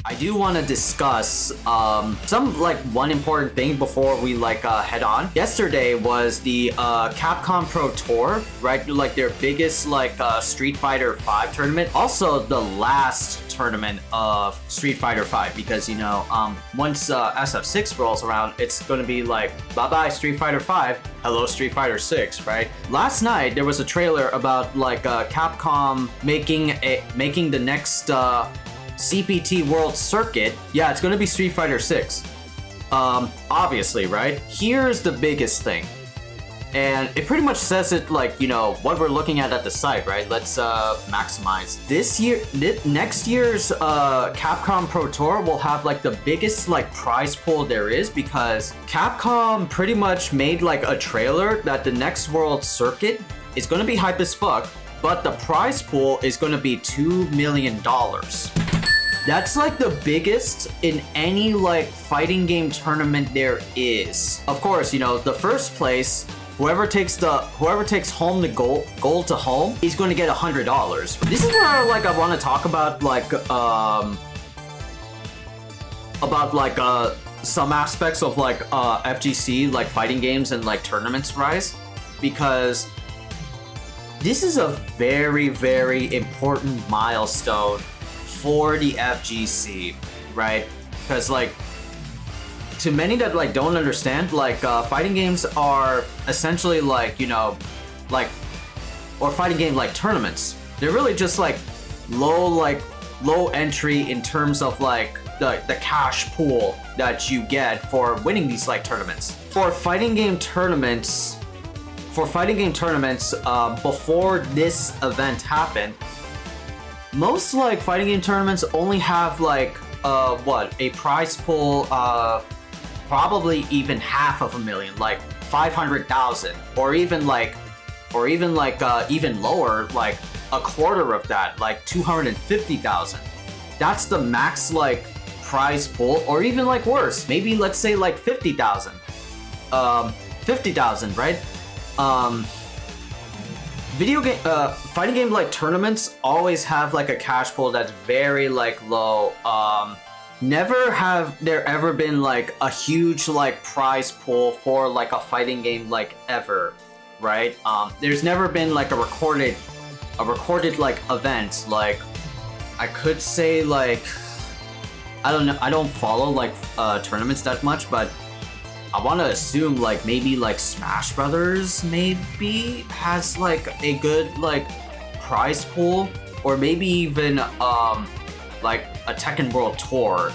I do want to discuss one important thing before we head on. Yesterday was the Capcom Pro Tour, right? Like their biggest Street Fighter 5 tournament. Also the last tournament of Street Fighter 5 because once SF6 rolls around, it's gonna be like bye-bye Street Fighter 5, hello Street Fighter 6, right? Last night there was a trailer about Capcom making the next CPT World Circuit. Yeah, it's gonna be Street Fighter 6. Obviously, right? Here's the biggest thing. And it pretty much says it what we're looking at the site, right? Let's maximize. Next year's Capcom Pro Tour will have the biggest prize pool there is because Capcom pretty much made a trailer that the next World Circuit is gonna be hype as fuck, but the prize pool is gonna be $2 million. That's the biggest in any fighting game tournament there is. Of course, the first place, whoever takes home the gold to home, he's going to get $100. This is where I want to talk about some aspects of FGC fighting games and tournaments rise, because this is a very, very important milestone for the FGC, right? Because to many that don't understand, fighting games are essentially or fighting game tournaments. They're really just low entry in terms of the cash pool that you get for winning these tournaments. For fighting game tournaments, before this event happened, most fighting game tournaments only have a prize pool of probably even half of a million, 500,000, or even even lower, a quarter of that, 250,000. That's the max prize pool, or even worse, maybe let's say 50,000. 50,000, right? Fighting game tournaments always have a cash pool that's very low. Never have there ever been a huge prize pool for a fighting game ever, right? There's never been a recorded event. I could say I don't know, I don't follow tournaments that much, but I want to assume maybe Smash Brothers maybe has a good prize pool, or maybe even a Tekken World Tour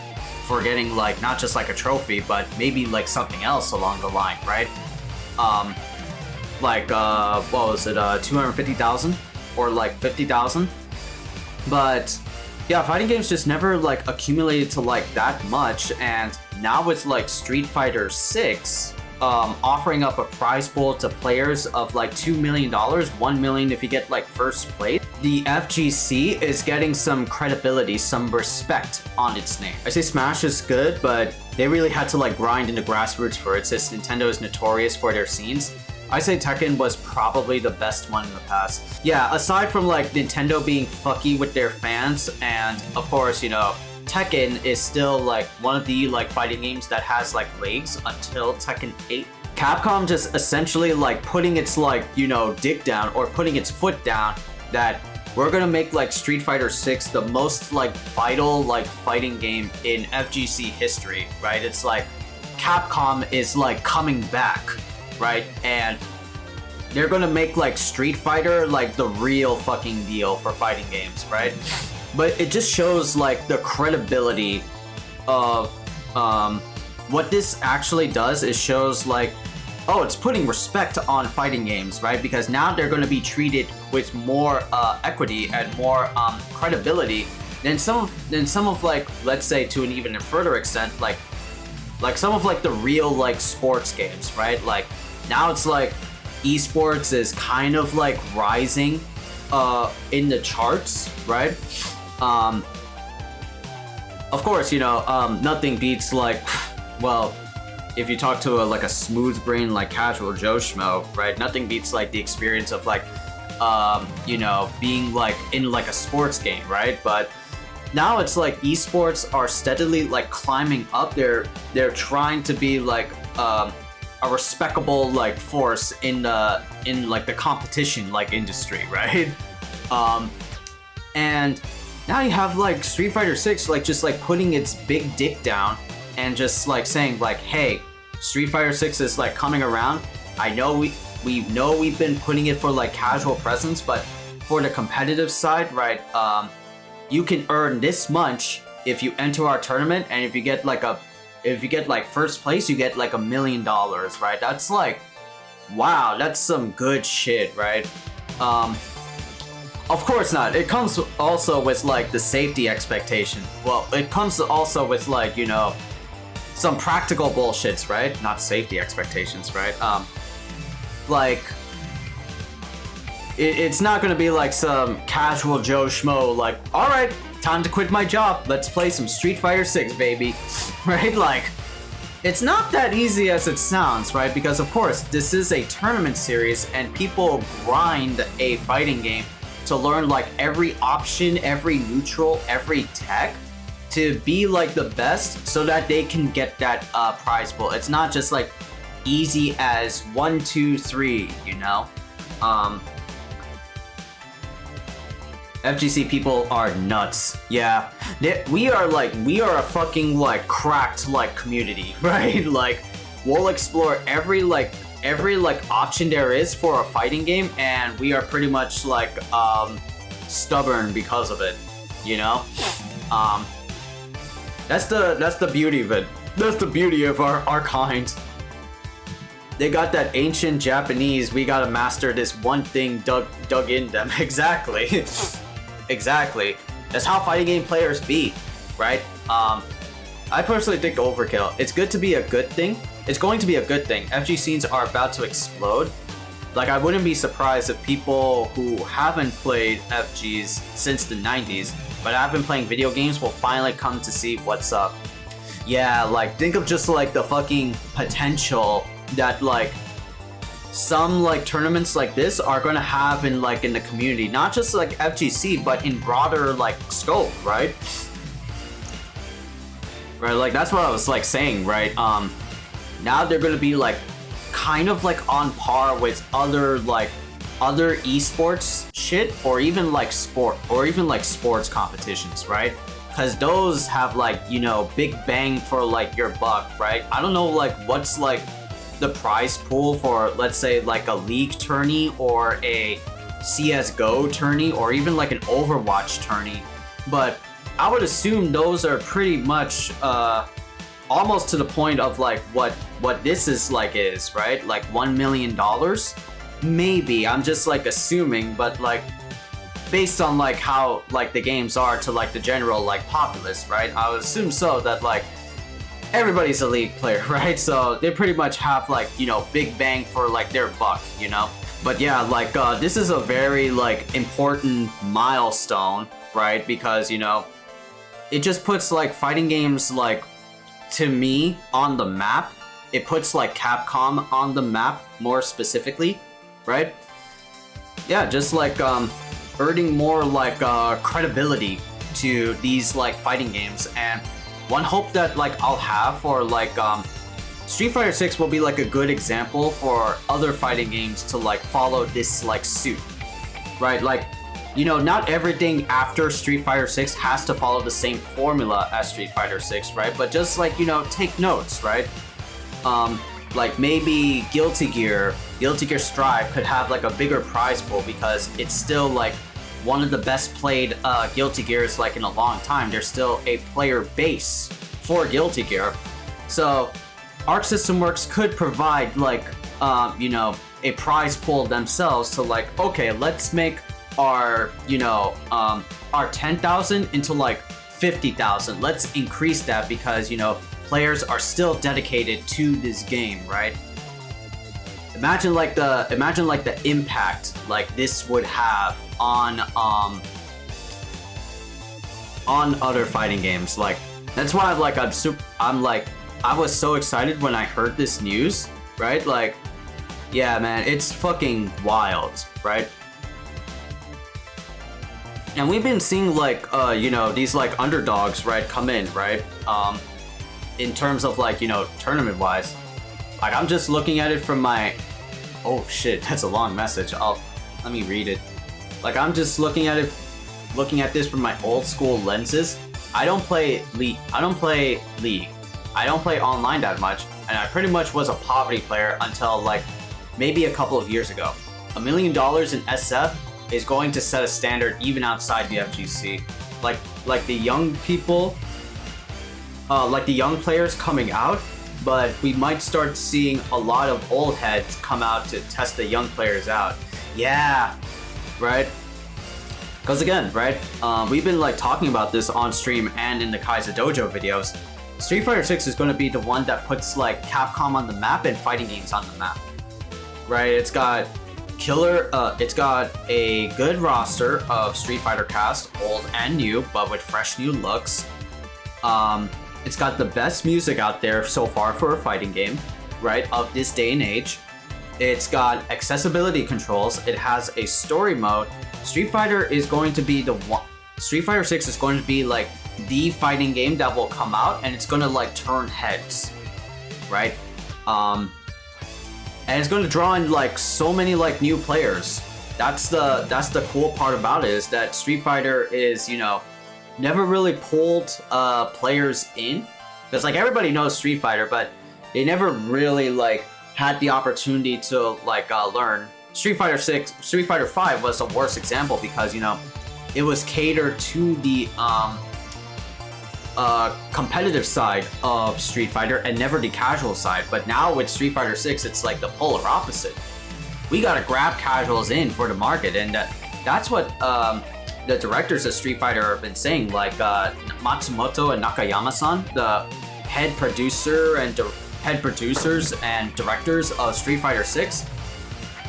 for getting not just a trophy, but maybe something else along the line, right? What was it, 250,000 or 50,000? But yeah, fighting games just never accumulated to that much, and now with Street Fighter 6 offering up a prize pool to players of $2 million, $1 million if you get first place, the FGC is getting some credibility, some respect on its name. I say Smash is good, but they really had to grind in the grassroots for it, since Nintendo is notorious for their scenes. I say Tekken was probably the best one in the past. Yeah, aside from Nintendo being fucky with their fans, and of course, Tekken is still one of the fighting games that has legs until Tekken 8. Capcom just essentially putting its dick down, or putting its foot down, that we're gonna make Street Fighter 6 the most vital fighting game in FGC history, right? It's Capcom is coming back, right? And they're gonna make Street Fighter the real fucking deal for fighting games, right? But it just shows the credibility of what this actually does. Is shows oh, it's putting respect on fighting games, right? Because now they're going to be treated with more equity and more credibility than some of let's say to an even further extent some of the real sports games, right? Now it's esports is kind of rising in the charts, right? Of course, nothing beats well, if you talk to a smooth brain casual Joe Schmo, right? Nothing beats the experience of being in a sports game, right? But now it's like esports are steadily like climbing up. They're trying to be like a respectable like force in like the competition like industry, right? And now you have like Street Fighter 6 like just like putting its big dick down and just like saying like, hey, Street Fighter 6 is like coming around. I know we've been putting it for like casual presence, but for the competitive side, right? You can earn this much if you enter our tournament, and if you get like first place, you get like $1 million, right? That's like, wow, that's some good shit, right? Of course not. It comes also with like the safety expectation. Well, it comes also with like, you know, some practical bullshits, right? Not safety expectations, right? Like, it's not gonna be like some casual Joe Schmo, like, all right, time to quit my job. Let's play some Street Fighter 6, baby, right? Like, it's not that easy as it sounds, right? Because of course, this is a tournament series, and people grind a fighting game to learn like every option, every neutral, every tech to be like the best so that they can get that prize pool. It's not just like easy as 1, 2, 3, you know? FGC people are nuts. Yeah, we are a fucking like cracked like community, right? Like, we'll explore every option there is for a fighting game, and we are pretty much like stubborn because of it, you know? That's the beauty of it. That's the beauty of our kind. They got that ancient Japanese, we gotta master this one thing dug in them. Exactly. Exactly. That's how fighting game players be, right? I personally think overkill. It's good to be a good thing. It's going to be a good thing. FG scenes are about to explode. Like, I wouldn't be surprised if people who haven't played FGs since the 90s, but have been playing video games, will finally come to see what's up. Yeah, like, think of just like the fucking potential that like some like tournaments like this are gonna have in the community, not just like FGC, but in broader like scope, right? Right, like that's what I was like saying, right? Now they're gonna be like kind of like on par with other esports shit, or even like sports competitions, right? Because those have like, you know, big bang for like your buck, right? I don't know like what's like the prize pool for, let's say, like a League tourney or a CSGO tourney or even like an Overwatch tourney, but I would assume those are pretty much almost to the point of like what this is right? Like $1 million, maybe. I'm just like assuming, but like based on like how like the games are to like the general like populace, right? I would assume so, that like everybody's a League player, right? So they pretty much have like, you know, big bang for like their buck, you know? But yeah, like this is a very like important milestone, right? Because, you know, it just puts like fighting games, like, to me, on the map. It puts like Capcom on the map more specifically, right? Yeah, just like earning more like credibility to these like fighting games. And one hope that like I'll have for like Street Fighter 6 will be like a good example for other fighting games to like follow this like suit, right? Like, you know, not everything after Street Fighter 6 has to follow the same formula as Street Fighter 6, right? But just like, you know, take notes, right? Like maybe Guilty Gear Strive could have like a bigger prize pool because it's still like one of the best played Guilty Gears like in a long time. There's still a player base for Guilty Gear. So Arc System Works could provide like, you know, a prize pool themselves to like, okay, let's make our, you know, our 10,000 into like 50,000. Let's increase that because, you know, players are still dedicated to this game, right? Imagine like the impact like this would have on other fighting games. Like, that's why I was so excited when I heard this news, right? Like, yeah, man, it's fucking wild, right? And we've been seeing like you know, these like underdogs, right, come in, right? In terms of like, you know, tournament wise. Like I'm just looking at it from my, oh shit, that's a long message. Let me read it. Like I'm just looking at this from my old school lenses. I don't play League. I don't play online that much, and I pretty much was a poverty player until like maybe a couple of years ago. $1 million in SF is going to set a standard even outside the FGC. Like the young people, like the young players coming out, but we might start seeing a lot of old heads come out to test the young players out. Yeah, right? Because again, right, we've been like talking about this on stream and in the Khaiza Dojo videos. Street Fighter 6 is going to be the one that puts like Capcom on the map and fighting games on the map, right? It's got it's got a good roster of Street Fighter cast, old and new, but with fresh new looks. It's got the best music out there so far for a fighting game, right, of this day and age. It's got accessibility controls. It has a story mode. Street Fighter is going to be the one. Street Fighter 6 is going to be like the fighting game that will come out, and it's going to like turn heads, right? And it's going to draw in like so many like new players. That's the cool part about it, is that Street Fighter is, you know, never really pulled players in, because like everybody knows Street Fighter, but they never really like had the opportunity to like learn. Street Fighter 6, Street Fighter 5 was a worse example because, you know, it was catered to the competitive side of Street Fighter and never the casual side. But now with Street Fighter 6, it's like the polar opposite. We gotta grab casuals in for the market, and that's what the directors of Street Fighter have been saying. Like Matsumoto and Nakayama-san, the head producer and head producers and directors of Street Fighter 6.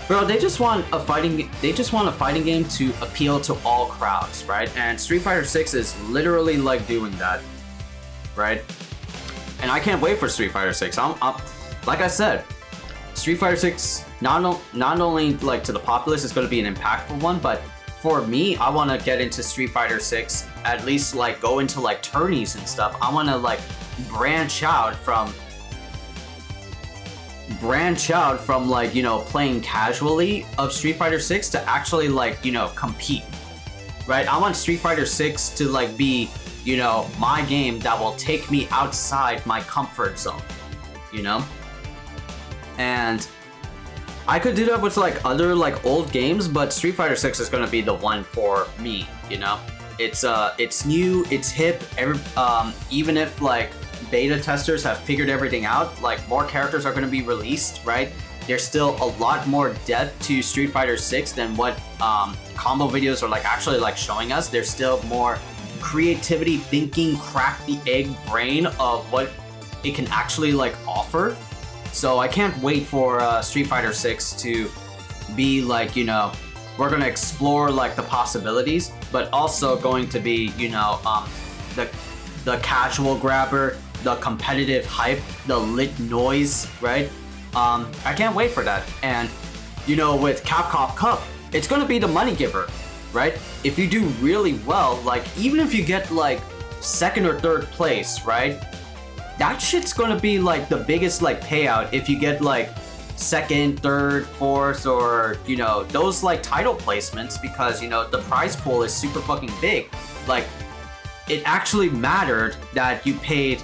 Bro, they just want a fighting game to appeal to all crowds, right? And Street Fighter 6 is literally like doing that, right? And I can't wait for Street Fighter 6. Like I said, Street Fighter 6 not only like to the populace is going to be an impactful one, but for me, I want to get into Street Fighter 6, at least like go into like tourneys and stuff. I want to like branch out from like, you know, playing casually of Street Fighter 6 to actually like, you know, compete, right? I want Street Fighter 6 to like be, you know, my game that will take me outside my comfort zone, you know? And I could do that with like other like old games, but Street Fighter 6 is going to be the one for me, you know? It's new, it's hip, even if like beta testers have figured everything out, like more characters are going to be released, right? There's still a lot more depth to Street Fighter 6 than what combo videos are like actually like showing us. There's still more creativity, thinking, crack the egg brain of what it can actually like offer. So I can't wait for Street Fighter 6 to be like, you know, we're going to explore like the possibilities, but also going to be, you know, the casual grabber, the competitive hype, the lit noise, right? I can't wait for that. And, you know, with Capcom Cup, it's going to be the money giver, right? If you do really well, like even if you get like second or third place, right? That shit's going to be like the biggest like payout if you get like second, third, fourth, or, you know, those like title placements, because, you know, the prize pool is super fucking big. Like, it actually mattered that you paid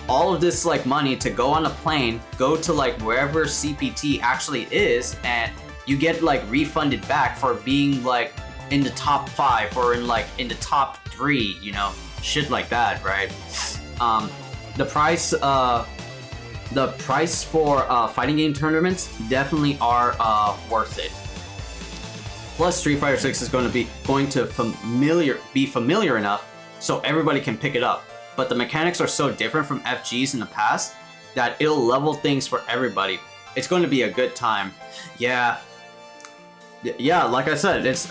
all of this like money to go on a plane, go to like wherever CPT actually is, and you get like refunded back for being like in the top 5 or in the top 3, you know, shit like that, right? The price for fighting game tournaments definitely are worth it. Plus, Street Fighter 6 is going to be familiar enough so everybody can pick it up. But the mechanics are so different from FGs in the past that it'll level things for everybody. It's going to be a good time. Yeah, like I said, it's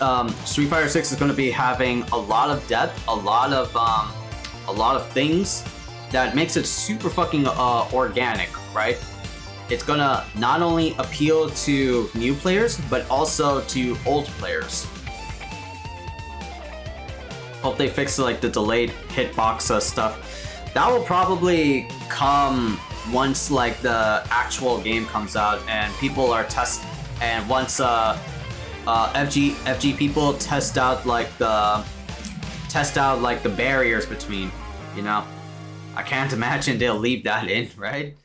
Street Fighter 6 is going to be having a lot of depth, a lot of things that makes it super fucking organic, right? It's gonna not only appeal to new players, but also to old players. Hope they fix like the delayed hitbox stuff. That will probably come once like the actual game comes out and people are and once FG people test out like the barriers between, you know. I can't imagine they'll leave that in, right?